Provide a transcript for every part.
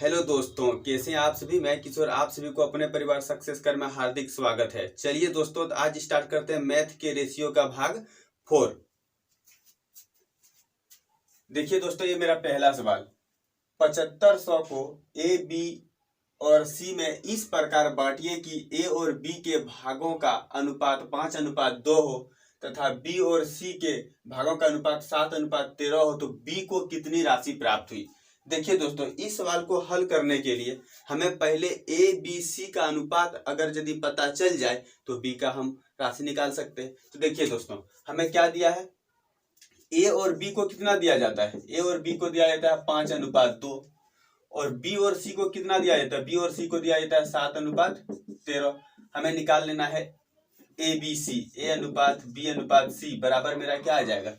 Hello दोस्तों, कैसे हैं आप सभी। मैं किशोर आप सभी को अपने परिवार सक्सेस कर में हार्दिक स्वागत है। चलिए दोस्तों, तो आज स्टार्ट करते हैं मैथ के रेशियो का भाग 4। देखिए दोस्तों, ये मेरा पहला सवाल। 7500 को ए, बी और सी में इस प्रकार बांटिए कि ए और बी के भागों का अनुपात 5:2 हो तथा बी और सी के भागों का अनुपात 7:13 हो, तो बी को कितनी राशि प्राप्त हुई। देखिए दोस्तों, इस सवाल को हल करने के लिए हमें पहले ए, बी, सी का अनुपात अगर यदि पता चल जाए तो बी का हम राशि निकाल सकते हैं। तो देखिए दोस्तों, हमें क्या दिया है, ए और बी को कितना दिया जाता है। ए और बी को दिया जाता है 5:2 और बी और सी को कितना दिया जाता है, बी और सी को दिया जाता है 7:13। हमें निकाल लेना है ए बी सी। ए अनुपात बी अनुपात सी बराबर मेरा क्या आ जाएगा,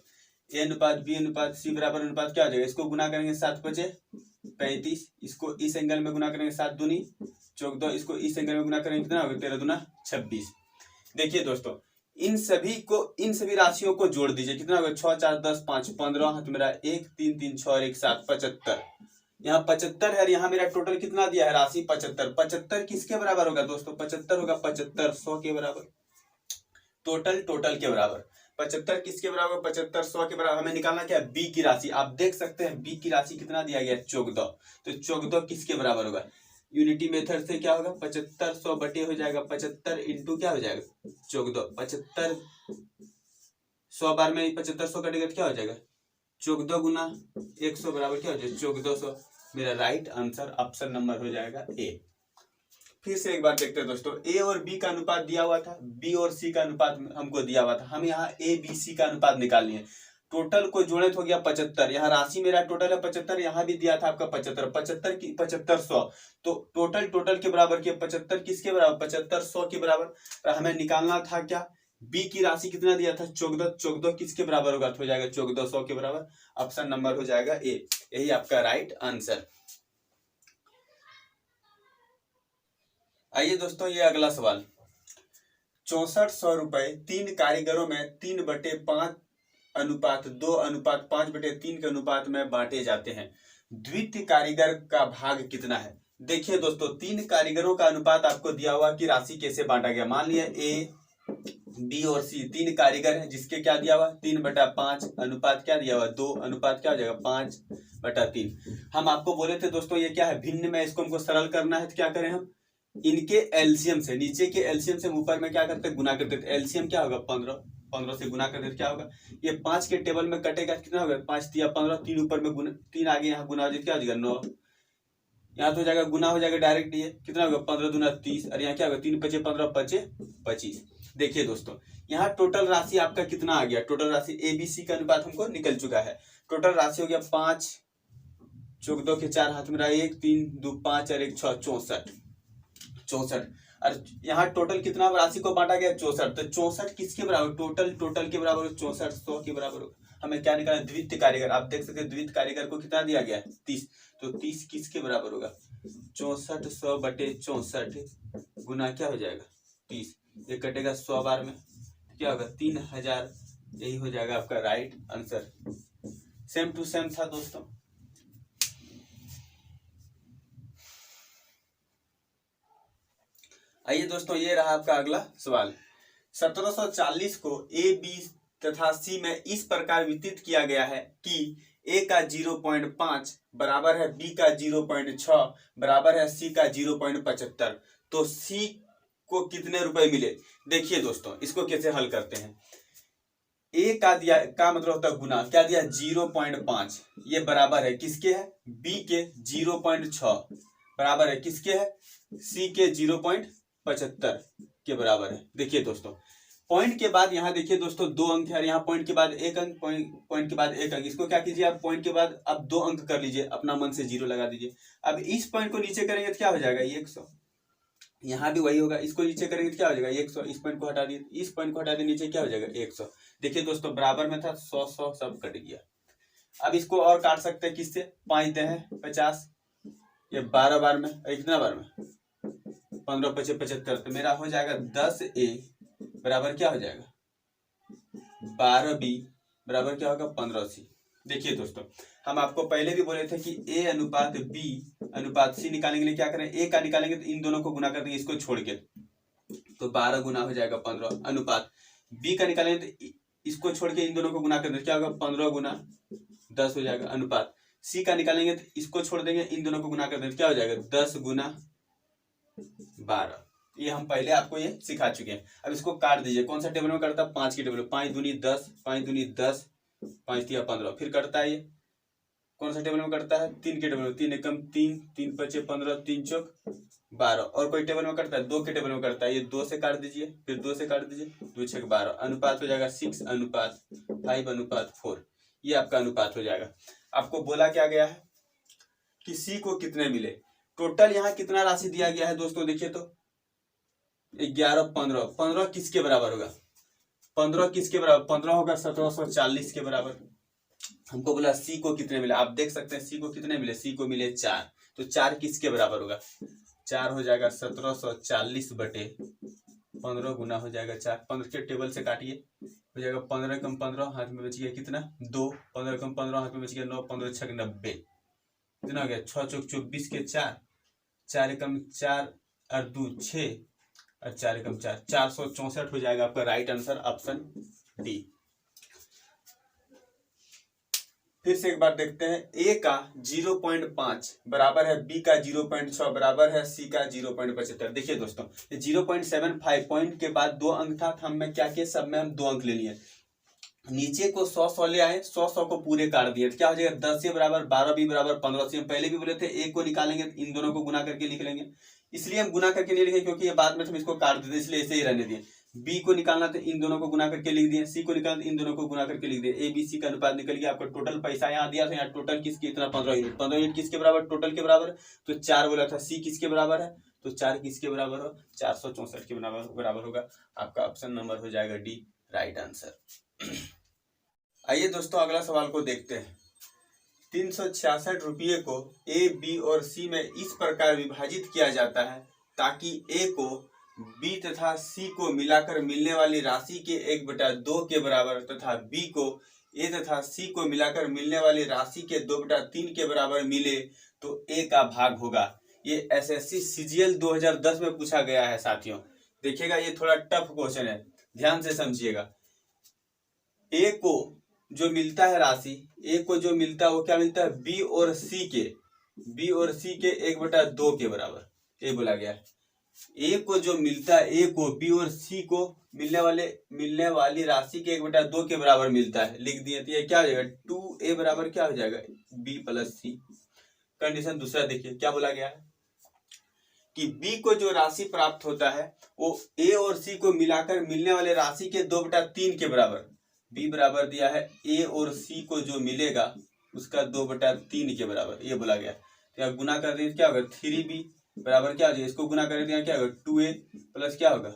ए अनुपात बी अनुपात सी बराबर अनुपात क्या हो जाएगा। इसको गुना करेंगे 7×5 = 35, इसको इस एंगल में गुना करेंगे 7×2 = 14, इसको इस एंगल में गुना करेंगे कितना होगा 13×2 = 26। देखिए दोस्तों, इन सभी राशियों को जोड़ दीजिए, कितना होगा 6 4 10 5 15, हाथ मेरा 1 3 3 6 और 1 7 75। यहाँ 75 है, यहाँ मेरा टोटल कितना दिया है राशि 75। 75 किसके बराबर होगा दोस्तों, 75 होगा 7500 के बराबर। टोटल के बराबर 75 किसके बराबर, 7500 के बराबर। हमें निकालना क्या है, बी की राशि। आप देख सकते हैं बी की राशि कितना दिया गया है 14। तो 14 किसके बराबर होगा, यूनिटी मेथड से क्या होगा 7500 बटे हो जाएगा 75 इंटू क्या हो जाएगा 14। 75 100 बार में 7500 कटेगा तो क्या हो जाएगा 14 गुना 100 बराबर क्या हो जाएगा 1400। मेरा राइट आंसर ऑप्शन नंबर हो जाएगा ए। फिर से एक बार देखते हैं दोस्तों, ए और बी का अनुपात दिया हुआ था, बी और सी का अनुपात हमको दिया हुआ था। हम यहाँ ए बी सी का अनुपात निकाल लिए। टोटल को जोड़े तो हो गया 75। यहाँ राशि मेरा टोटल है 75, यहाँ भी दिया था आपका 75। 75 की 7500, तो टोटल के बराबर किया 75 किसके बराबर 7500 के बराबर। हमें निकालना था क्या, बी की राशि कितना दिया था 14। 14 किसके बराबर होगा, तो हो जाएगा 1400 के बराबर। ऑप्शन नंबर हो जाएगा ए, यही आपका राइट आंसर। आइए दोस्तों, ये अगला सवाल। 6400 रुपए 3 कारीगरों में 3/5:2:5/3 के अनुपात में बांटे जाते हैं। द्वितीय कारीगर का भाग कितना है। देखिए दोस्तों, 3 कारीगरों का अनुपात आपको दिया हुआ कि राशि कैसे बांटा गया। मान लिया ए, बी और सी 3 कारीगर है, जिसके क्या दिया हुआ 3/5 अनुपात क्या दिया हुआ 2 अनुपात क्या हो जाएगा 5/3। हम आपको बोले थे दोस्तों ये क्या है भिन्न में, इसको हमको सरल करना है तो क्या करें हम, इनके एलसीएम से, नीचे के एलसीएम से ऊपर में क्या करते हैं गुना करते हैं। एलसीएम क्या होगा 15, 15 से गुना करते क्या होगा, ये 5 के टेबल में कटेगा कितना होगा 5 × 15, 3 ऊपर में गुना 3 आगे यहाँ गुना हो जाए क्या हो जाएगा 9, यहाँ तो हो जाएगा गुना हो जाएगा डायरेक्ट। ये कितना होगा 15×2 = 30 और यहाँ क्या होगा 3 × 5 = 15 5 = 25। देखिए दोस्तों, यहाँ टोटल राशि आपका कितना आ गया, टोटल राशि ए बी सी का अनुपात हमको निकल चुका है। टोटल राशि हो गया 5, 14 के 4 हाथ मेरा 1 3 2 5 और 1 6 64। और यहाँ टोटल कितना राशि को बांटा गया 64। तो 64 किसके बराबर, टोटल के बराबर 64 100 के बराबर होगा। हमें क्या निकालना, द्वितीय कारीगर। आप देख सकते हैं द्वितीय कारीगर को कितना दिया गया है 30। तो 30 किसके बराबर होगा 64 100 बटे 64 गुना क्या हो जाएगा 30। ये कटेगा 100 बार में क्या होगा 3000। यही हो जाएगा आपका right answer. Same to same था दोस्तों। आइए दोस्तों, ये रहा आपका अगला सवाल। 1740 को ए बी तथा सी में इस प्रकार वितरित किया गया है कि ए का 0.5 बराबर है बी का 0.6 बराबर है सी का 0.75। तो सी को कितने रुपए मिले। देखिए दोस्तों, इसको कैसे हल करते हैं। ए का दिया का मतलब होता है गुना, क्या दिया 0.5, ये बराबर है किसके है बी के 0.6 बराबर है किसके है सी के 0.75 के बराबर है। देखिए दोस्तों, पॉइंट के बाद यहाँ देखिए दोस्तों 2 अंक है, यहाँ पॉइंट के बाद 1 अंक, पॉइंट के बाद 1 अंक। इसको क्या कीजिए आप पॉइंट के बाद अब 2 अंक कर लीजिए, अपना मन से 0 लगा दीजिए। अब इस पॉइंट को नीचे करेंगे तो क्या हो जाएगा 100, यहाँ भी वही होगा। इसको नीचे करेंगे तो क्या हो जाएगा 100, इस पॉइंट को हटा दिए, इस पॉइंट को हटा दिए, नीचे क्या हो जाएगा 100। देखिए दोस्तों, बराबर में था 100 100 सब कट गया। अब इसको और काट सकते हैं किससे, 5 दे 50, ये 12 बार में, कितना बार में 15 × 5 = 75। तो मेरा हो जाएगा 10A बराबर क्या हो जाएगा 12B बराबर क्या होगा 15C। देखिए दोस्तों, हम आपको पहले भी बोले थे कि A अनुपात B अनुपात सी निकालने के लिए क्या करें, ए का निकालेंगे तो इन दोनों को गुना कर देंगे इसको छोड़ के, तो 12 गुना हो जाएगा 15। अनुपात बी का निकालेंगे तो इसको छोड़ के इन दोनों को गुना कर देंगे, क्या होगा 15 गुना 10 हो जाएगा। अनुपात सी का निकालेंगे तो इसको छोड़ देंगे, इन दोनों को गुना कर देंगे, क्या हो जाएगा 10 गुना 12। ये हम पहले आपको ये सिखा चुके हैं। अब इसको काट दीजिए, कौन सा टेबल में करता है, 5 की टेबल में, 5 दूनी 10, 5 दूनी 10, 5 तिया 15। फिर करता है ये कौन सा टेबल में करता है, 3 के टेबल में, 3 एकम 3, 3 पचे 15, 3 चौक 12। और कोई टेबल में करता है 2 के टेबल में करता है, ये 2 से काट दीजिए, फिर 2 से काट दीजिए, 2 छक 12। अनुपात हो जाएगा 6 अनुपात 5 अनुपात 4। ये आपका अनुपात हो जाएगा। आपको बोला क्या गया है कि सी को कितने मिले। टोटल यहाँ कितना राशि दिया गया है दोस्तों, देखिए तो 11 15। 15 किसके बराबर होगा, 15 किसके बराबर, 15 होगा 1740 के बराबर। हमको बोला सी को कितने मिले, आप देख सकते हैं सी को कितने मिले, सी को मिले 4। तो 4 किसके बराबर होगा, 4 हो जाएगा 1740 बटे 15 गुना हो जाएगा 4। 15 के टेबल से काटिए, हो जाएगा 15 कम 15, हाथ में बच गया कितना 2, 15 कम 15 हाथ में बच गया 9, 15 छक 90, कितना हो गया 6 चौक 24 के 4, 4 कम 4 और 2 6 और 4 कम 4, 464 हो जाएगा आपका राइट आंसर, ऑप्शन डी। फिर से एक बार देखते हैं, ए का 0.5 बराबर है बी का 0.6 बराबर है सी का 0.75। देखिए दोस्तों, ये 0.75 पॉइंट के बाद 2 अंक था, हमने क्या किया, सब में हम 2 अंक ले लिए, नीचे को 100 ले आए, 100 को पूरे काट दिए, तो क्या हो जाएगा 10 ए बराबर 12, बी बराबर 15। से हम पहले भी बोले थे ए को निकालेंगे इन दोनों को गुना करके लिख लेंगे, इसलिए हम गुना करके नहीं लिखे क्योंकि ये बाद में हम इसको काट देते, इसलिए ऐसे ही रहने दिए। बी को निकालना तो इन दोनों को गुना करके लिख दिए, सी को निकालना तो इन दोनों को गुना करके लिख दिए, ए बी सी का अनुपात निकल गया। आपका टोटल पैसा यहाँ दिया था, यहाँ टोटल किसकी इतना 15 यूनिट, 15 यूनिट किसके बराबर, टोटल के बराबर। तो 4 बोला था, सी किसके बराबर है, तो 4 किसके बराबर हो, 464 के बराबर होगा। आपका ऑप्शन नंबर हो जाएगा डी, राइट आंसर। आइए दोस्तों अगला सवाल को देखते हैं। 366 रुपये को ए बी और सी में इस प्रकार विभाजित किया जाता है ताकि ए को बी तथा सी को मिलाकर मिलने वाली राशि के 1/2 के बराबर तथा बी को ए तथा सी को मिलाकर मिलने वाली राशि के 2/3 के बराबर मिले तो ए का भाग होगा। ये एसएससी सीजीएल 2010 में पूछा गया है साथियों। देखिएगा ये थोड़ा टफ क्वेश्चन है, ध्यान से समझिएगा। ए को जो मिलता है राशि, ए को जो मिलता है वो क्या मिलता है, बी और सी के 1/2 के बराबर ये बोला गया है। ए को जो मिलता है, ए को बी और सी को मिलने वाली राशि के 1/2 के बराबर मिलता है, लिख दिए। तो ये क्या हो जाएगा 2a बराबर क्या हो जाएगा b प्लस सी। कंडीशन दूसरा देखिए क्या बोला गया है कि b को जो राशि प्राप्त होता है वो a और c को मिलाकर मिलने वाले राशि के 2/3 के बराबर, b बराबर दिया है a और c को जो मिलेगा उसका 2/3 के बराबर, ये बोला गया। तो यहाँ गुना कर देंगे क्या होगा 3b बराबर क्या हो जाएगा, इसको गुना कर दिया क्या होगा 2a प्लस क्या होगा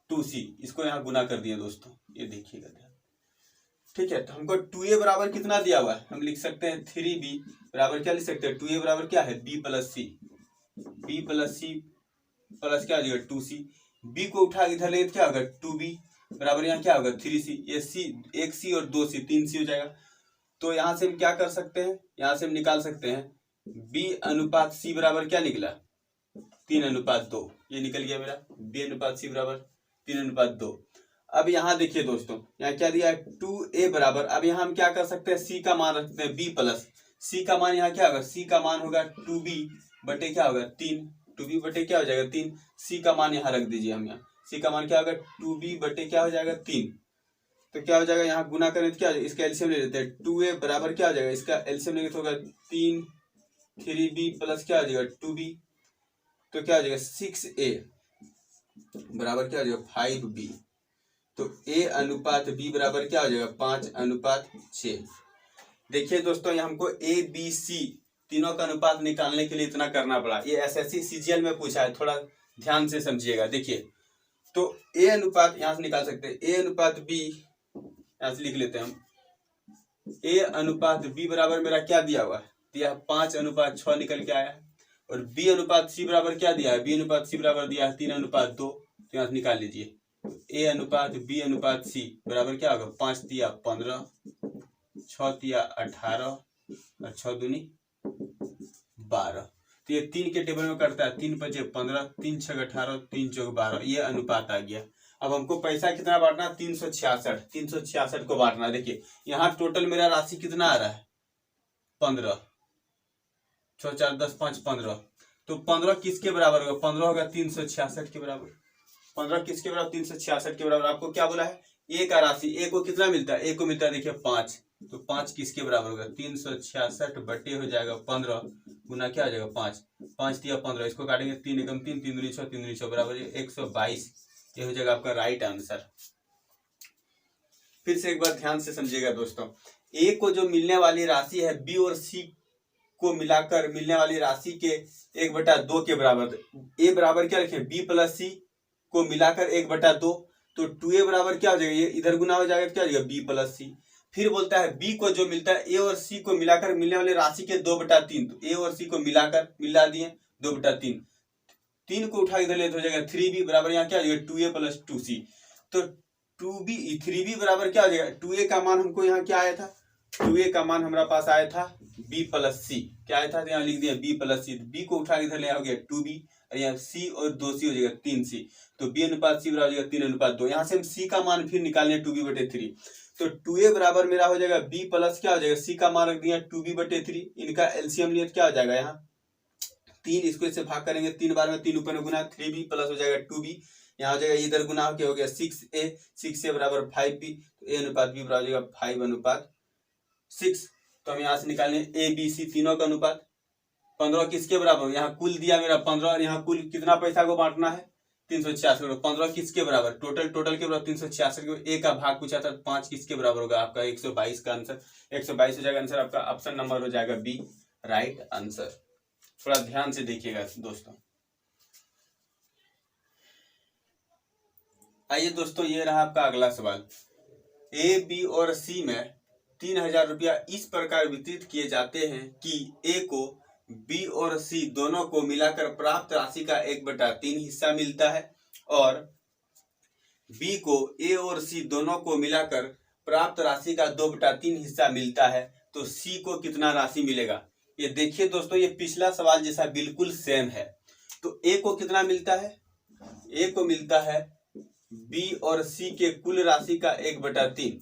2c, इसको यहाँ गुना कर दिए दोस्तों, ये देखिएगा ध्यान। ठीक है, तो हमको 2a बराबर कितना दिया हुआ है, हम लिख सकते हैं 3b बराबर क्या लिख सकते हैं, 2a बराबर क्या है b प्लस सी प्लस क्या हो जाएगा 2c। b को उठा इधर ले क्या होगा 2b बराबर यहाँ क्या होगा 3c, ये c 1c और 2c 3c हो जाएगा। तो यहाँ से हम क्या कर सकते हैं, यहाँ से हम निकाल सकते हैं b अनुपात c बराबर क्या निकला 3:2, ये निकल गया मेरा b अनुपात c बराबर 3:2। अब यहाँ देखिए दोस्तों, यहाँ क्या दिया है 2a बराबर, अब यहाँ हम क्या कर सकते हैं c का मान रखते हैं b प्लस c का मान यहाँ क्या होगा, c का मान होगा 2b बटे क्या होगा 3, 2b बटे क्या हो जाएगा 3, c का मान यहाँ रख दीजिए, हम यहाँ c का मान क्या होगा 2b बटे क्या हो जाएगा 3। तो क्या हो जाएगा यहाँ गुना करें तो क्या हो जाएगा, इसका एलसीएम ले लेते हैं, 2a बराबर क्या हो जाएगा, इसका एलसीएम लेंगे तो होगा 3b प्लस क्या हो जाएगा 2b, तो क्या हो जाएगा 6a बराबर क्या हो जाएगा 5b। तो a अनुपात b बराबर क्या हो जाएगा 5:6। देखिए दोस्तों, ये हमको a b c तीनों का अनुपात निकालने के लिए इतना करना पड़ा, ये एसएससी सीजीएल में पूछा है, थोड़ा ध्यान से समझिएगा। देखिए तो a अनुपात यहाँ से निकाल सकते हैं, a अनुपात b यहाँ से लिख लेते हैं हम, a अनुपात b बराबर मेरा क्या दिया हुआ है, दिया 5:6 निकल के आया है, और b अनुपात c बराबर क्या दिया है, b अनुपात c बराबर दिया है 3:2, तो यहाँ से निकाल लीजिए। a अनुपात b अनुपात c बराबर क्या होगा 5 तिया 15, 6 तिया 18 और 6 दूनी 12। तो ये 3 के टेबल में करता है 3 5 15, 3 6 18, 3 4 12, ये अनुपात आ गया। अब हमको पैसा कितना बांटना, 366 को बांटना। देखिए यहाँ टोटल मेरा राशि कितना आ रहा है 15, 6 4 10 5 15, तो 15 किसके बराबर होगा, 15 होगा 366 के बराबर। 15 किसके बराबर, 366 के बराबर। आपको क्या बोला है, ए का राशि, ए को कितना मिलता है, ए को मिलता है देखिए 5, तो 5 किसके बराबर होगा, 366 बटे हो जाएगा 15 गुना क्या हो जाएगा 5, 5 दिया 15, इसको काटेंगे 3 एकम 3, 3 दूनी 6, 3 दूनी 6 बराबर 122, ये हो जाएगा आपका राइट आंसर। फिर से एक बार ध्यान से समझिएगा दोस्तों, ए को जो मिलने वाली राशि है बी और सी को मिलाकर मिलने वाली राशि के 1/2 के बराबर, ए बराबर क्या रखे, बी प्लस सी को मिलाकर 1/2, तो 2a बराबर क्या हो जाएगा, ये इधर गुना हो जाएगा, क्या हो जाएगा बी प्लस सी। फिर बोलता है बी को जो मिलता है ए और सी को मिलाकर मिलने वाली राशि के 2/3, तो ए और सी को मिलाकर मिला दिए 2/3, 3 को उठा इधर ले तो हो जाएगा 3b बराबर यहाँ क्या हो जाएगा 2a प्लस 2c, तो 3b बराबर क्या हो जाएगा, 2a का मान हमको यहाँ क्या आया था, 2a का मान हमारा पास आया था b प्लस सी, क्या आया था, यहाँ लिख दिया b प्लस सी, b को उठा इधर ले हो गया 2b, और यहाँ c और 2c हो जाएगा 3c, तो b अनुपात c बराबर हो जाएगा 3:2। यहाँ से हम c का मान फिर निकालने 2b/3, तो 2a बराबर मेरा हो जाएगा b प्लस क्या हो जाएगा, c का मान रख दिया 2b/3, इनका एलसीएम लिया क्या हो जाएगा यहाँ 3, इसको इससे भाग करेंगे 3 बार में 3 ऊपर में गुना 3b प्लस हो जाएगा 2b, यहाँ हो जाएगा इधर गुना हो गया 6a बराबर 5b, तो a अनुपात b बराबर हो जाएगा 5:6। तो हम यहाँ से निकालें a b c तीनों का अनुपात, 15 किसके बराबर, यहाँ कुल दिया मेरा 15 और यहाँ कुल कितना पैसा को बांटना है 366, 15 किसके बराबर, टोटल के बराबर 366 को ए का भाग पूछा था, 5 किसके बराबर होगा, आपका 122 का आंसर 122 हो जाएगा आंसर आपका, ऑप्शन नंबर हो जाएगा बी राइट आंसर। थोड़ा ध्यान से देखिएगा दोस्तों। आइए दोस्तों, ये रहा आपका अगला सवाल, ए बी और सी में 3000 रुपया इस प्रकार वितरित किए जाते हैं कि ए को बी और सी दोनों को मिलाकर प्राप्त राशि का 1/3 हिस्सा मिलता है, और बी को ए और सी दोनों को मिलाकर प्राप्त राशि का 2/3 हिस्सा मिलता है, तो सी को कितना राशि मिलेगा। ये देखिए दोस्तों, ये पिछला सवाल जैसा बिल्कुल सेम है। तो ए को कितना मिलता है, ए को मिलता है बी और सी के कुल राशि का 1/3,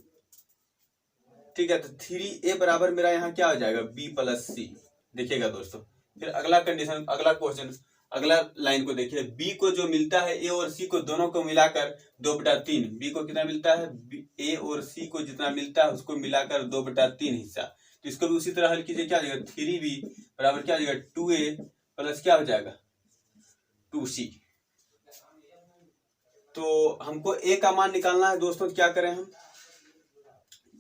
ठीक है। तो 3a बराबर मेरा यहाँ क्या हो जाएगा b प्लस सी। देखिएगा दोस्तों, फिर अगला कंडीशन, अगला क्वेश्चन, अगला लाइन को देखिए, b को जो मिलता है a और c को दोनों को मिलाकर 2/3, b को कितना मिलता है, a और c को जितना मिलता है उसको मिलाकर 2/3 हिस्सा, तो इसको भी उसी तरह हल कीजिए, क्या हो जाएगा 3b बराबर क्या हो जाएगा 2a प्लस क्या हो जाएगा 2c। तो हमको a का मान निकालना है दोस्तों, क्या करें हम,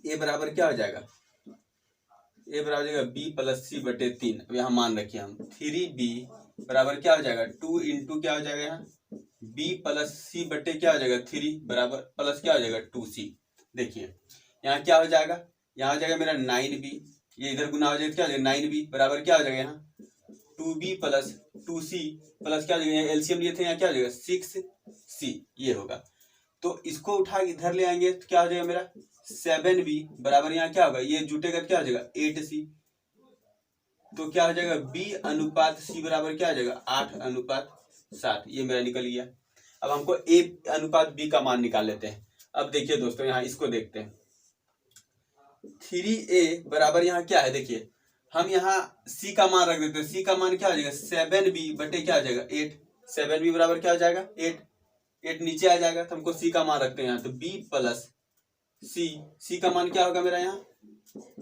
ए बराबर क्या हो जाएगा, ए बराबर हो जाएगा b प्लस c/3। अब यहाँ मान रखिए हम 3b बराबर क्या हो जाएगा 2 इंटू क्या हो जाएगा यहाँ b प्लस c बटे क्या हो जाएगा 3 बराबर प्लस क्या हो जाएगा 2c। देखिए यहाँ क्या हो जाएगा, यहाँ हो जाएगा मेरा 9b, ये इधर गुना हो जाएगा क्या हो जाएगा 9b बराबर क्या हो जाएगा यहाँ 2b प्लस 2c प्लस क्या हो जाएगा, एलसीएम लिए थे यहाँ क्या हो जाएगा 6c, ये होगा। तो इसको उठा इधर ले आएंगे तो क्या हो जाएगा मेरा 7b बराबर यहाँ क्या होगा, ये जुटेगा क्या हो जाएगा 8c, तो क्या हो जाएगा b अनुपात c बराबर क्या हो जाएगा 8:7, ये मेरा निकल गया। अब हमको a अनुपात b का मान निकाल लेते हैं। अब देखिए दोस्तों, यहाँ इसको देखते हैं, 3a बराबर यहाँ क्या है, देखिए हम यहाँ c का मान रख देते हैं, c का मान क्या हो जाएगा 7b बटे क्या हो जाएगा 8, 7b बराबर क्या हो जाएगा 8 नीचे आ जाएगा, तो हमको c का मान रखते हैं यहाँ, तो b प्लस c का मान क्या होगा मेरा यहाँ,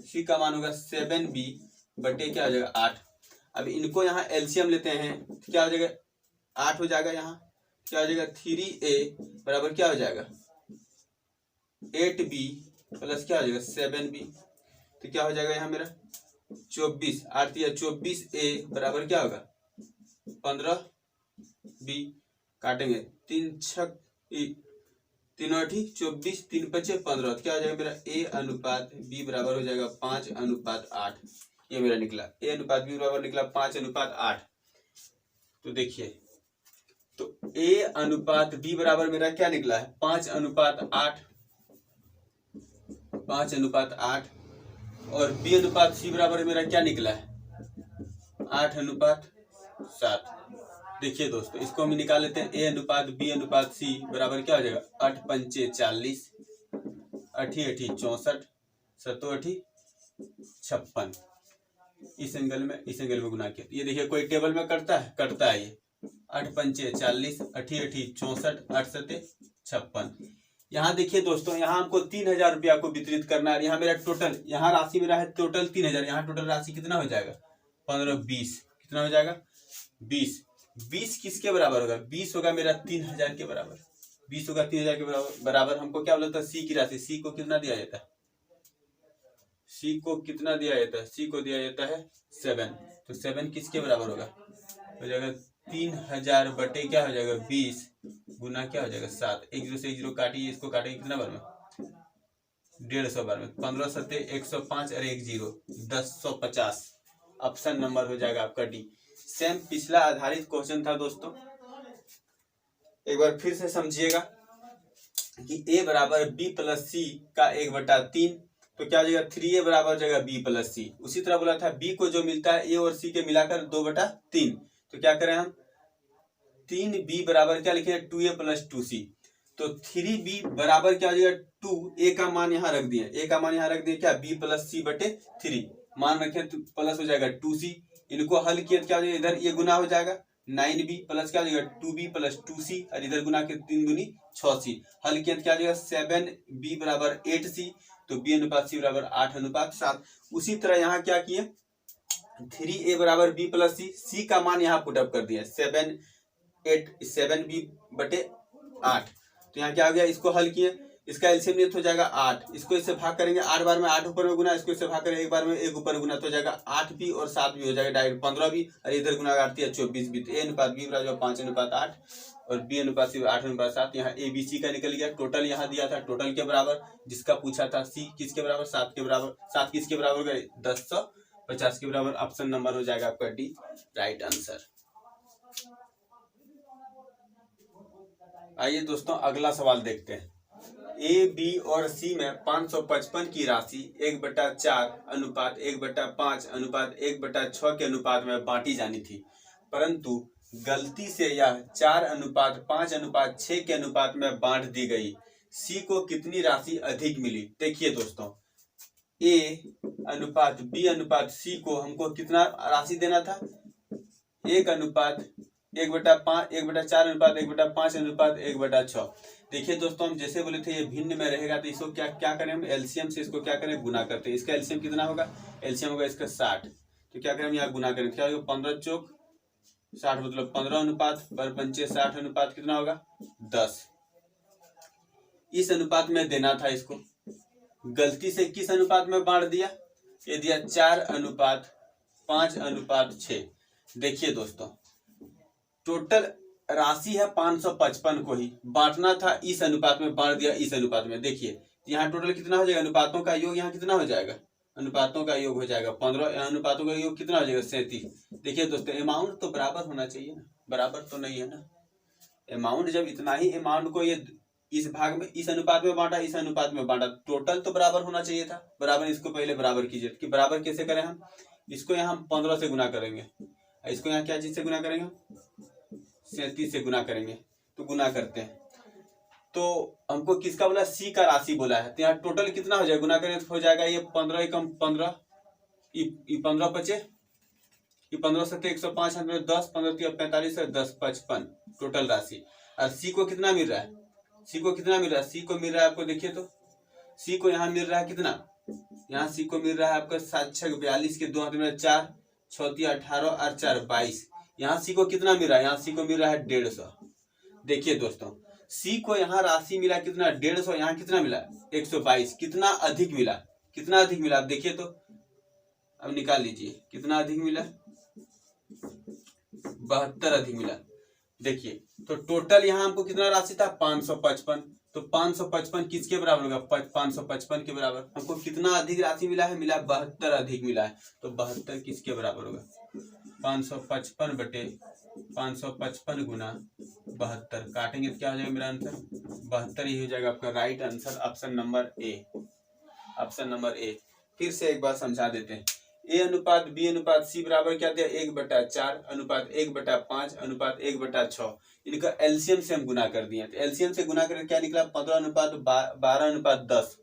c का मान होगा 7b बटे क्या हो जाएगा 8। अब इनको यहाँ एलसीएम लेते हैं, क्या हो जाएगा 8 हो जाएगा, यहाँ क्या हो जाएगा 3a बराबर क्या हो जाएगा 8b प्लस क्या हो जाएगा 7b, तो क्या हो जाएगा यहाँ मेरा 24, 8 या 24a बराबर क्या होगा 15b, काटेंगे 3 6 3 8 24, 3 5 15, क्या हो जाएगा मेरा a अनुपात b बराबर हो जाएगा 5:8, ये मेरा निकला, a अनुपात b बराबर निकला 5:8। तो देखिए, तो a अनुपात b बराबर मेरा क्या निकला है 5:8, 5:8, और b अनुपात c बराबर मेरा क्या निकला है 8:8। 7। देखिए दोस्तों, इसको हम निकाल लेते हैं। ए अनुपात बी अनुपात सी बराबर क्या हो जाएगा, 8 पंचे 40, 8 8 64, 7 8 56। इस एंगल में गुना किया। ये देखिए कोई टेबल में करता है ये। 8 पंचे 40, 8 8 64, 8 7 56। यहाँ देखिए दोस्तों, यहाँ हमको 3000 रुपया को वितरित करना है। यहाँ मेरा टोटल, यहाँ राशि मेरा है टोटल 3000। यहाँ टोटल राशि कितना हो जाएगा, 15 20, कितना हो जाएगा 20। 20 किसके बराबर होगा, 20 होगा मेरा 3000 के बराबर। 20 होगा 3000 के बराबर। हमको क्या बोला था, सी की राशि। सी को कितना दिया जाता है, सी को कितना दिया जाता है, सी को दिया जाता है 7। तो 7 किसके बराबर होगा, हो जाएगा 3000 बटे क्या हो जाएगा 20 गुना क्या हो जाएगा 7। 1 0 से 1 0 काटिए, इसको काटेंगे कितना बार में, 150 बार में। 15 7 105 और 1 0 1050। ऑप्शन नंबर हो जाएगा आपका डी। सेम पिछला आधारित क्वेश्चन था दोस्तों, एक बार फिर से समझिएगा कि ए बराबर बी प्लस सी का 1/3, तो क्या हो जाएगा 3a बराबर हो जाएगा बी प्लस सी। उसी तरह बोला था बी को जो मिलता है ए और सी के मिलाकर 2/3, तो क्या करें हम, 3b बराबर क्या लिखे, 2a प्लस 2c। तो 3b बराबर क्या हो जाएगा 2, a का मान यहाँ रख दिए, a का मान यहाँ रख दिए क्या, b प्लस सी बटे 3 मान रखे, तो प्लस हो जाएगा 2c। इनको हल किया क्या हो जाएगा, इधर ये गुना हो जाएगा 9b प्लस क्या हो जाएगा 2b प्लस 2c, और इधर गुना के 3 दूनी 6c। हल किया क्या हो जाएगा 7b बराबर 8c। तो b अनुपात सी बराबर 8 अनुपात 7। उसी तरह यहाँ क्या किए, 3a बराबर b प्लस सी, सी का मान यहाँ पुटअप कर दिया 7b बटे 8। तो यहाँ क्या हो गया, इसको हल किए, इसका एलसीएम नियत हो जाएगा 8। इसको इससे भाग करेंगे 8 बार में 8 ऊपर में गुना, इसको इससे भाग करेंगे 1 बार में 1 ऊपर गुना, तो हो जाएगा 8b और 7b हो जाएगा डायरेक्ट 15b, और इधर गुना करती है 24b। तो a अनुपात b बराबर 5 अनुपात 8 और b अनुपात सी 8 अनुपात 7। यहाँ a b c का निकल गया। टोटल यहाँ दिया था टोटल के बराबर, जिसका पूछा था c किसके बराबर, 7 के बराबर। 7 किसके बराबर गए, 1050 के बराबर। ऑप्शन नंबर हो जाएगा आपका डी राइट आंसर। आइए दोस्तों अगला सवाल देखते हैं। ए बी और सी में 555 की राशि 1/4 अनुपात 1/5 अनुपात 1/6 के अनुपात में बांटी जानी थी, परंतु गलती से यह 4 अनुपात 5 अनुपात 6 के अनुपात में बांट दी गई। सी को कितनी राशि अधिक मिली। देखिए दोस्तों, ए अनुपात बी अनुपात सी को हमको कितना राशि देना था, 1 अनुपात 1/5 1/4 अनुपात 1/5 अनुपात 1/6। देखिए दोस्तों, हम जैसे बोले थे ये भिन्न में रहेगा, तो इसको क्या करें हम, एलसीएम से इसको क्या करें, गुना करते हैं। इसका एलसीएम कितना होगा, एलसीएम होगा इसका 60। तो क्या करें हम यहाँ गुना करें, क्या होगा 15 चौक 60, मतलब 15 अनुपात पर पंचे 60 अनुपात कितना होगा 10। इस अनुपात में देना था इसको, गलती से किस अनुपात में बांट दिया, ये दिया 4 अनुपात 5 अनुपात 6। देखिए दोस्तों, टोटल राशि है 555 को ही बांटना था, इस अनुपात में बांट दिया इस अनुपात में। देखिए यहाँ टोटल कितना हो जाएगा, अनुपातों का योग यहाँ कितना हो जाएगा, अनुपातों का योग हो जाएगा 15, अनुपातों का योग कितना हो जाएगा 37। देखिए दोस्तों, अमाउंट तो बराबर होना चाहिए ना, बराबर तो नहीं है ना। अमाउंट जब इतना ही अमाउंट को ये इस भाग में इस अनुपात में बांटा, इस अनुपात में बांटा, टोटल तो बराबर होना चाहिए था। बराबर, इसको पहले बराबर कीजिए कि बराबर कैसे करें हम, इसको यहाँ 15 से गुना करेंगे, इसको यहाँ क्या चीज से गुना करेंगे, 37 से गुना करेंगे। तो गुना करते हैं, तो हमको किसका बोला, सी का राशि बोला है। तो यहाँ टोटल कितना हो जाएगा, गुना करें तो हो जाएगा ये 15 एकम 15, 15 बचे, ये 15 7 105 10 15 45 और 10 55 टोटल राशि। और सी को कितना मिल रहा है, सी को कितना मिल रहा है, सी को मिल रहा है आपको, देखिए तो सी को यहाँ मिल रहा है कितना, यहाँ सी को मिल रहा है आपका 7 6 42 के 2 हाथ में 4 6 18 और 4 22। यहाँ सी को कितना मिल रहा है, यहाँ सी को मिल रहा है 150। देखिए दोस्तों, सी को यहाँ राशि मिला कितना 150, यहाँ कितना मिला 122। कितना अधिक मिला, कितना अधिक मिला आप देखिए तो, अब निकाल लीजिए कितना अधिक मिला, 72 अधिक मिला। देखिए तो टोटल यहाँ हमको कितना राशि था 555, तो 555 किसके बराबर होगा, 555 के बराबर। हमको कितना अधिक राशि मिला है, मिला 72 अधिक मिला है। तो 72 किसके बराबर होगा, 555 बटे 555 गुना 72, काटेंगे तो क्या हो जाएगा मेरा आंसर 72 ही हो जाएगा आपका right answer. Option number A, option number A. फिर से एक बार समझा देते हैं। ए अनुपात बी अनुपात सी बराबर क्या दिया 1/4 अनुपात 1/5 अनुपात 1/6। इनका एलसीएम से हम गुना कर दिए। तो एलसीएम से गुना करके क्या निकला 15 अनुपात 12 अनुपात 10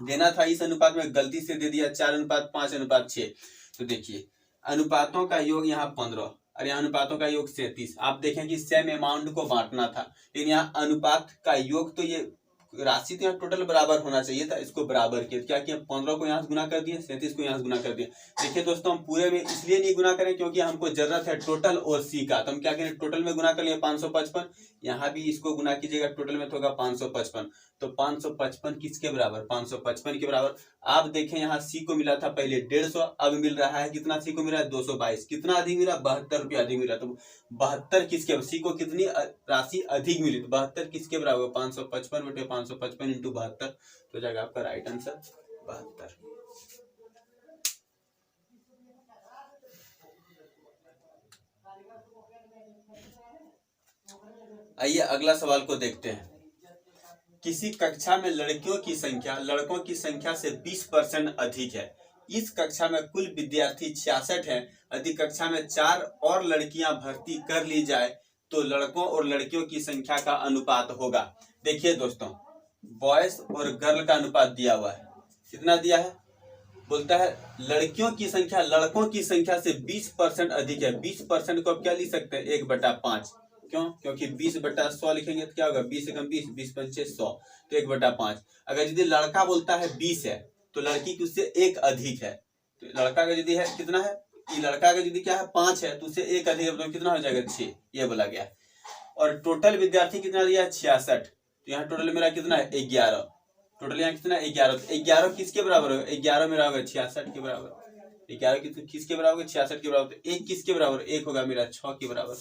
देना था। इस अनुपात में गलती से दे दिया 4 अनुपात 5 अनुपात 6। तो देखिए अनुपातों का योग यहाँ 15 और यहाँ अनुपातों का योग 37। आप देखें कि सेम अमाउंट को बांटना था, लेकिन यहाँ अनुपात का योग तो ये राशि तो यहाँ टोटल बराबर होना चाहिए था, इसको बराबर किया। क्या किया 15 को यहाँ से गुना कर दिए, 37 को यहाँ से गुना कर दिए। देखिए दोस्तों हम पूरे में इसलिए नहीं गुना करें क्योंकि हमको जरूरत है टोटल और सी का। तो हम क्या करें टोटल में गुना कर लिए 555, यहाँ भी इसको गुना कीजिएगा टोटल में तो होगा 555। तो 555 किसके बराबर 555 के बराबर। आप देखें यहाँ सी को मिला था पहले 150, अब मिल रहा है कितना, सी को मिला है 222। कितना अधिक मिला 72 रुपया अधिक मिला। तो 72 किसके, सी को कितनी राशि अधिक मिली तो 72 किसके बराबर 555 बटे 555 इंटू 72। तो जाएगा आपका राइट आंसर 72। आइए अगला सवाल को देखते हैं। किसी कक्षा में लड़कियों की संख्या लड़कों की संख्या से 20% अधिक है। इस कक्षा में कुल विद्यार्थी 66 हैं। यदि कक्षा में 4 और लड़कियां भर्ती कर ली जाए तो लड़कों और लड़कियों की संख्या का अनुपात होगा। देखिए दोस्तों बॉयज और गर्ल का अनुपात दिया हुआ है, कितना दिया है, बोलता है लड़कियों की संख्या लड़कों की संख्या से 20% अधिक है। 20% को आप क्या लिख सकते हैं 1/5। क्यों, क्योंकि 20/100 लिखेंगे तो क्या होगा 20 से कम 20, 20 पंचे 100 तो 1/5। अगर यदि लड़का बोलता है 20 है तो लड़की की उससे 1 अधिक है। तो लड़का का यदि है कितना है, लड़का का यदि क्या है 5 है तो उससे 1 अधिक है तो कितना हो जाएगा 6, ये बोला गया। और टोटल विद्यार्थी कितना दिया है 66, तो यहाँ टोटल मेरा कितना है 11। टोटल यहाँ कितना 11, तो 11 किसके बराबर होगा 11 मेरा होगा 66 के बराबर। 11 किसके बराबर होगा 66 के बराबर। तो 1 किसके बराबर, 1 होगा मेरा 6 के बराबर।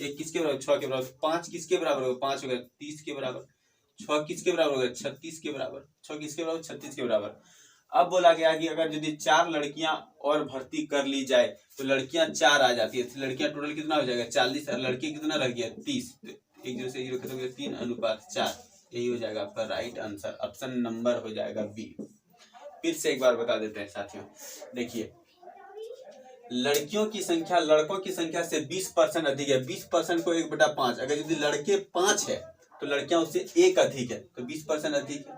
1 किसके बराबर 6 के बराबर। 5 किसके बराबर होगा 5 होगा 30 के बराबर। 6 किसके बराबर होगा 36 के बराबर। 6 किसके बराबर 36 के बराबर। अब बोला गया कि अगर यदि 4 लड़कियां और भर्ती कर ली जाए तो लड़कियां 4 आ जाती है, तो लड़कियां टोटल कितना हो जाएगा 40 और लड़के कितना रह गया 30। तो 1 से 0 खत्म हो गया 3:4। यही हो जाएगा आपका राइट आंसर, ऑप्शन नंबर हो जाएगा बी। फिर से एक बार बता देते हैं साथियों, देखिए लड़कियों की संख्या लड़कों की संख्या से 20% अधिक है। 20% को 1/5, अगर यदि लड़के 5 है तो लड़कियां उससे 1 अधिक है तो 20% अधिक है।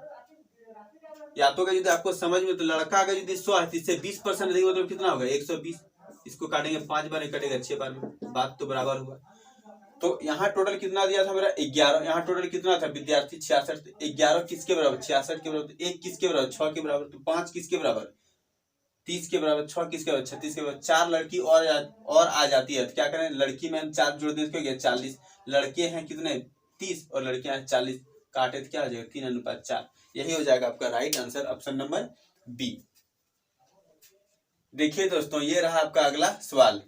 या तो यदि आपको समझ में तो लड़का अगर यदि 100 है तो इससे 20% अधिक मतलब कितना होगा 120। इसको काटेंगे 5 बार, कटेगा 6 बार में, बात तो बराबर हुआ। तो यहाँ टोटल कितना दिया था मेरा 11, यहाँ टोटल कितना था विद्यार्थी 66। 11 किसके बराबर 66 के बराबर। 1 किसके बराबर 6 के बराबर। तो 5 किसके बराबर 30 के बराबर। 6 किसके बराबर 36 के बराबर। 4 लड़की और आ जाती है तो क्या करें लड़की में 4 जोड़ दें तो 40। लड़के हैं कितने 30 और लड़कियां हैं 40, काटे तो क्या हो जाएगा 3:4। यही हो जाएगा आपका right answer, option number B. देखिए दोस्तों ये रहा आपका अगला सवाल।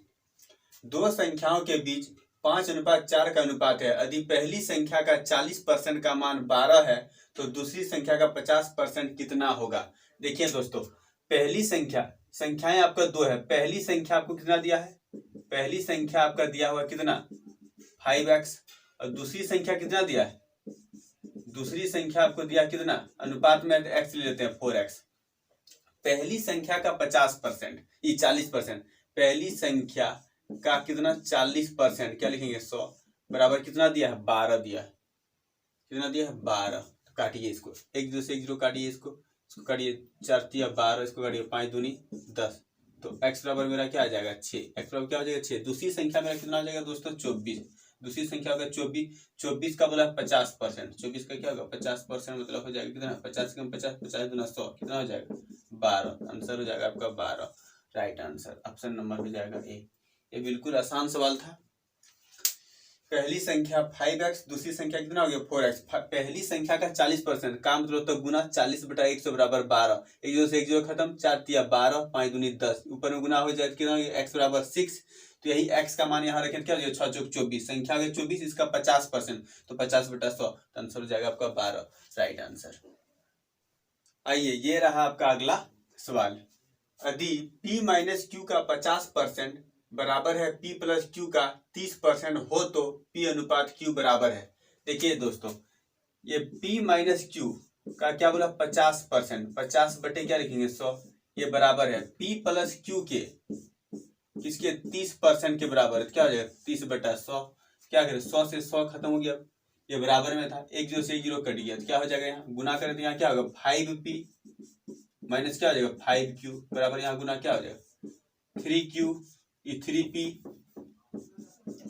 दो संख्याओं के बीच 5:4 का अनुपात है। यदि पहली संख्या का 40% का मान 12 है तो दूसरी संख्या का 50% कितना होगा। देखिए दोस्तों पहली संख्याएं आपका 2 है। पहली संख्या आपको कितना दिया है, पहली संख्या आपका दिया हुआ कितना 5x और दूसरी संख्या कितना दिया है, दूसरी संख्या आपको दिया कितना, अनुपात में x ले लेते हैं 4x। पहली संख्या का 50% ये 40%, पहली संख्या का कितना 40% क्या लिखेंगे 100 बराबर कितना दिया है 12 दिया है, कितना दिया है 12। तो काटिए इसको 1 2 से 1 0 काटिए, इसको काटिए 4 3 12, इसको काटिए 5 दूनी 10। तो x बराबर मेरा क्या आ जाएगा 6, x बराबर क्या हो जाएगा 6। दूसरी संख्या मेरा कितना हो जाएगा दोस्तों 24, दूसरी संख्या होगा 24 का बोला 50%, 24 का क्या होगा 50% मतलब हो जाएगा कितना 50 कम 50, 50 दूना 100 कितना हो जाएगा 12। आंसर हो जाएगा आपका 12, राइट आंसर ऑप्शन नंबर हो जाएगा ए। ये बिल्कुल आसान सवाल था। पहली संख्या 5x, दूसरी संख्या कितना हो गया 4x। पहली संख्या का 40% का मतलब तो गुना 40/100 बराबर 12। 1 0 से 1 0 खत्म, 4 3 12, 5 दूनी 10, ऊपर में गुना हो जाए कितना x बराबर 6। तो यही x का मान यहाँ रखें क्या हो जाएगा 6 चौक 24, संख्या हो गया 24, इसका 50% तो 50/100, आंसर हो जाएगा आपका 12, राइट आंसर। आइए ये रहा आपका अगला सवाल। यदि p माइनस क्यू का 50% बराबर है p प्लस क्यू का 30% हो तो p अनुपात q बराबर है। देखिए दोस्तों ये p माइनस क्यू का क्या बोला 50%, 50 बटे क्या लिखेंगे 100, ये बराबर है P प्लस क्यू के किसके 30% के बराबर है। क्या हो जाएगा 30/100। क्या करें 100 से 100 खत्म हो गया, ये बराबर में था, एक जीरो से एक जीरो कट गया, तो क्या हो जाएगा यहाँ गुना करें तो यहाँ क्या होगा 5P माइनस क्या हो जाएगा 5Q बराबर यहाँ गुना क्या हो जाएगा 3Q, ये 3P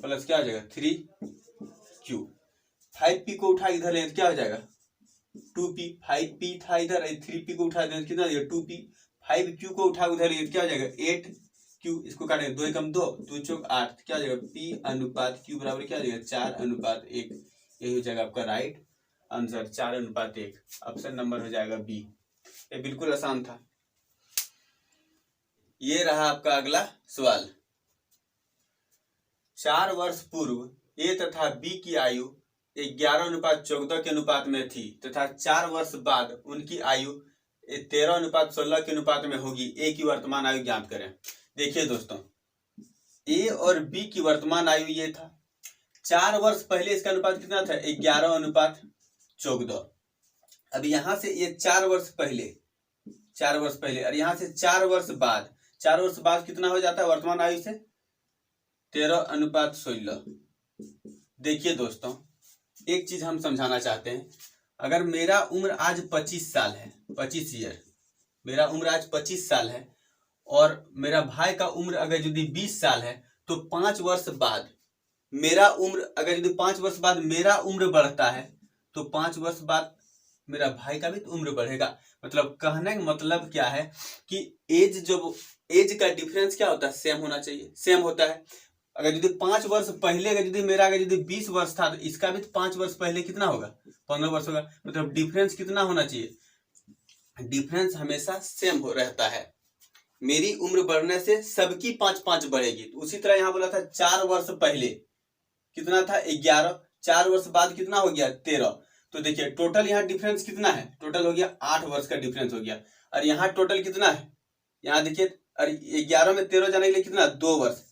प्लस क्या हो जाएगा 3Q। 5P को उठा इधर ले तो क्या हो जाएगा 2P, 5P था इधर, 3P को उठा दे कितना 2P, 5Q को उठा उधर ले क्या हो जाएगा 8Q, इसको काटेंगे 2 एकम 2, 2 चौक 8, क्या हो जाएगा P अनुपात Q बराबर क्या हो जाएगा 4:1। यही हो जाएगा आपका राइट आंसर 4:1। ऑप्शन नंबर हो जाएगा बी। ये बिल्कुल आसान था। ये रहा आपका अगला सवाल। 4 वर्ष पूर्व ए तथा बी की आयु 11:14 के अनुपात में थी तथा 4 वर्ष बाद उनकी आयु 13:16 के अनुपात में होगी। ए की वर्तमान आयु ज्ञात करें। देखिए दोस्तों, ए और बी की वर्तमान आयु ये था, 4 वर्ष पहले इसका अनुपात कितना था 11:14। अब यहां से ये 4 वर्ष पहले और यहां से 4 वर्ष बाद, 4 वर्ष बाद कितना हो जाता है वर्तमान आयु से 13:16। देखिए दोस्तों, एक चीज हम समझाना चाहते हैं, अगर मेरा उम्र आज 25 साल है, 25 ईयर, मेरा उम्र आज 25 साल है और मेरा भाई का उम्र अगर यदि 20 साल है तो 5 वर्ष बाद मेरा उम्र, अगर यदि 5 वर्ष बाद मेरा उम्र बढ़ता है तो 5 वर्ष बाद मेरा भाई का भी तो उम्र बढ़ेगा। मतलब कहने का मतलब क्या है कि एज का डिफरेंस क्या होता है सेम होना चाहिए, सेम होता है। अगर यदि 5 वर्ष पहले अगर यदि मेरा अगर यदि 20 वर्ष था तो इसका भी तो 5 वर्ष पहले कितना होगा 15 वर्ष होगा। मतलब डिफरेंस कितना होना चाहिए, डिफरेंस हमेशा सेम हो रहता है। मेरी उम्र बढ़ने से सबकी 5-5 बढ़ेगी। तो उसी तरह यहाँ बोला था 4 वर्ष पहले कितना था 11, 4 वर्ष बाद कितना हो गया 13। तो देखिए टोटल यहाँ डिफरेंस कितना है, टोटल हो गया 8 वर्ष का डिफरेंस हो गया। और यहाँ टोटल कितना है, यहाँ देखिए, और 11 में 13 जाने के लिए कितना 2 वर्ष,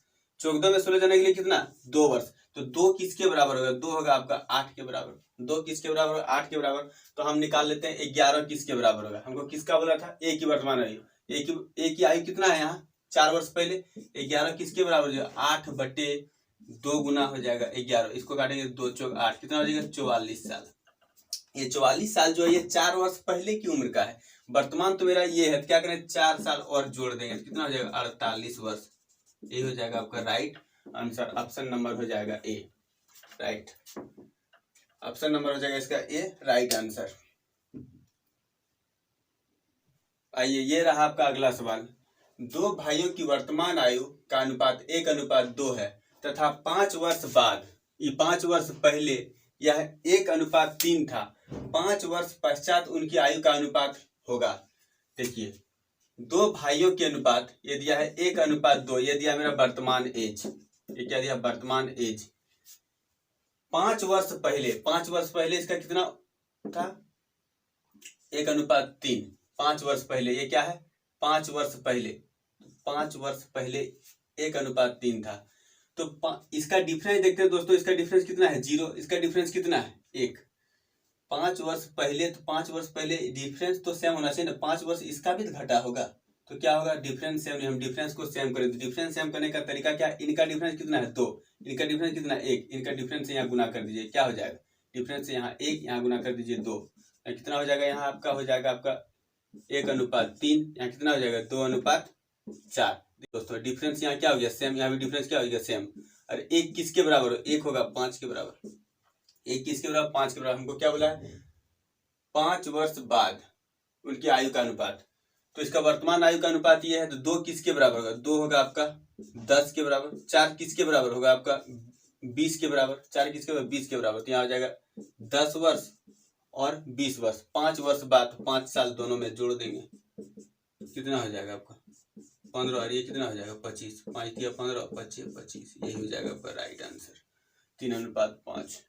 14 में 16 जाने के लिए कितना 2 वर्ष। तो 2 किसके बराबर होगा, 2 होगा आपका 8 के बराबर। 2 किसके बराबर होगा 8 के बराबर। तो हम निकाल लेते हैं 11 किसके बराबर होगा। हमको किसका बोला था ए की वर्तमान आयु, ए की आयु कितना है यहाँ 4 वर्ष पहले, 11 किसके बराबर हो 8/2 गुना हो जाएगा 11, इसको काटेंगे 2 चौक 8, कितना हो जाएगा 44 साल। ये 44 साल जो है ये 4 वर्ष पहले की उम्र का है। वर्तमान तो मेरा ये है, क्या करें 4 साल और जोड़ देंगे कितना हो जाएगा 48 वर्ष। ये हो जाएगा आपका राइट आंसर। ऑप्शन नंबर हो जाएगा ए, राइट। ऑप्शन नंबर हो जाएगा इसका ए, राइट आंसर। आइए, ये रहा आपका अगला सवाल। 2 भाइयों की वर्तमान आयु का अनुपात 1:2 है तथा 5 वर्ष बाद, ये 5 वर्ष पहले यह 1:3 था। 5 वर्ष पश्चात उनकी आयु का अनुपात होगा। देखिए 2 भाइयों के अनुपात ये दिया है 1:2, ये दिया मेरा वर्तमान एज, ये क्या दिया वर्तमान एज। 5 वर्ष पहले, 5 वर्ष पहले इसका कितना था 1:3। 5 वर्ष पहले ये क्या है 5 वर्ष पहले, 5 वर्ष पहले 1:3 था। तो इसका डिफरेंस देखते हैं दोस्तों, इसका डिफरेंस कितना है 0, इसका डिफरेंस कितना है 1। 5 वर्ष पहले, तो 5 वर्ष पहले डिफरेंस तो सेम होना चाहिए ना, 5 वर्ष इसका भी घटा होगा तो क्या होगा डिफरेंस सेम नहीं, हम डिफरेंस को सेम करें। तो डिफरेंस सेम करने का तरीका क्या, इनका डिफरेंस कितना है 2, इनका डिफरेंस कितना है 1, इनका डिफरेंस से यहाँ गुना कर दीजिए, क्या हो जाएगा डिफरेंस से यहाँ 1, यहाँ गुना कर दीजिए 2, कितना हो जाएगा यहाँ आपका हो जाएगा आपका 1:3, यहाँ कितना हो जाएगा 2:4। दोस्तों डिफरेंस यहाँ क्या हो गया सेम, यहाँ भी डिफरेंस क्या हो गया सेम। और 1 किसके बराबर हो, 1 होगा 5 के बराबर, 1 किसके बराबर 5 के बराबर। हमको क्या बोला है 5 वर्ष बाद उनकी आयु का अनुपात, तो इसका वर्तमान आयु का अनुपात ये है। तो 2 किसके बराबर होगा, 2 होगा आपका 10 के बराबर। 4 किसके बराबर होगा आपका 20 के बराबर, 4 किसके बराबर 20 के बराबर। तो यहाँ हो जाएगा 10 वर्ष और 20 वर्ष, 5 वर्ष बाद 5 साल दोनों में जोड़ देंगे, कितना हो जाएगा आपका 15, और ये कितना हो जाएगा 25, 5 किया 15, 25, यही हो जाएगा आपका राइट आंसर 3:5।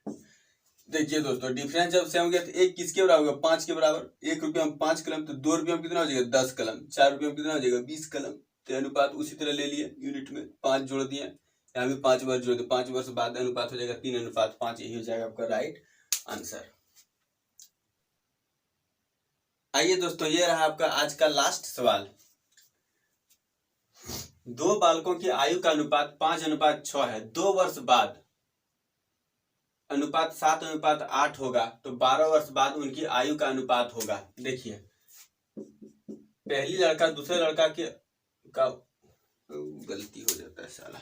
देखिए दोस्तों डिफरेंस जब सेम हो गया तो 1 किसके बराबर होगा 5 के बराबर। 1 रुपये में 5 कलम, तो 2 रुपये में कितना हो जाएगा 10 कलम, 4 रुपये में कितना हो जाएगा 20 कलम। तो अनुपात उसी तरह ले लिए, यूनिट में 5 जोड़ दिए, यहाँ भी 5 वर्ष जोड़ दिए, 5 वर्ष बाद अनुपात हो जाएगा 3:5, यही हो जाएगा आपका राइट आंसर। आइए दोस्तों, ये रहा आपका आज का लास्ट सवाल। दो बालकों की आयु का अनुपात 5:6 है। 2 वर्ष बाद अनुपात 7:8 होगा, तो 12 वर्ष बाद उनकी आयु का अनुपात होगा। देखिए, पहली लड़का दूसरे लड़का के का गलती हो जाता है साला।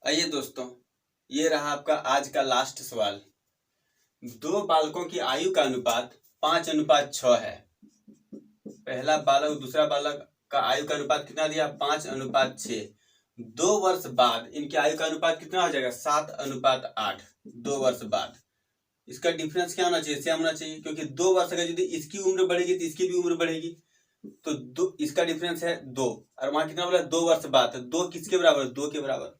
आइए दोस्तों, ये रहा आपका आज का लास्ट सवाल। दो बालकों की आयु का अनुपात 5:6 है। पहला बालक दूसरा बालक का आयु का अनुपात कितना दिया? 5:6। 2 वर्ष बाद इनकी आयु का अनुपात कितना हो जाएगा? 7:8। 2 वर्ष बाद इसका डिफरेंस क्या होना चाहिए? सेम होना चाहिए, क्योंकि 2 वर्ष अगर यदि इसकी उम्र बढ़ेगी तो इसकी भी उम्र बढ़ेगी। तो इसका डिफरेंस है 2, और वहां कितना बोला? 2 वर्ष बाद। तो 2 किसके बराबर? 2 के बराबर।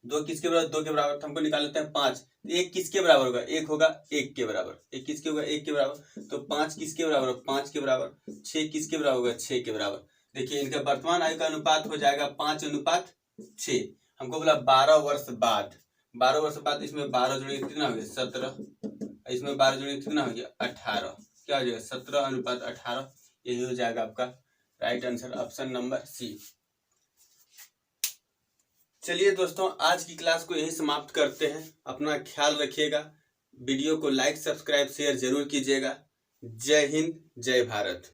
2 किसके बराबर? 2 के बराबर। हमको निकाल लेते हैं 5। 1 किसके बराबर होगा? 1 होगा 1 के बराबर। 1 किसके होगा? 1 के बराबर। तो 5 किसके बराबर? 5 के बराबर। 6 किसके बराबर होगा? 6 के बराबर। देखिए, इनका वर्तमान आयु का अनुपात हो जाएगा 5:6। हमको बोला 12 वर्ष बाद। 12 वर्ष बाद इसमें 12 जोड़ेंगे कितना हो गया? 17। इसमें 12 जोड़ेंगे कितना हो गया? 18। क्या हो जाएगा? 17:18। यही हो जाएगा आपका right answer, option number C. चलिए दोस्तों, आज की क्लास को यही समाप्त करते हैं। अपना ख्याल रखिएगा। वीडियो को लाइक, सब्सक्राइब, शेयर जरूर कीजिएगा। जय हिंद, जय भारत।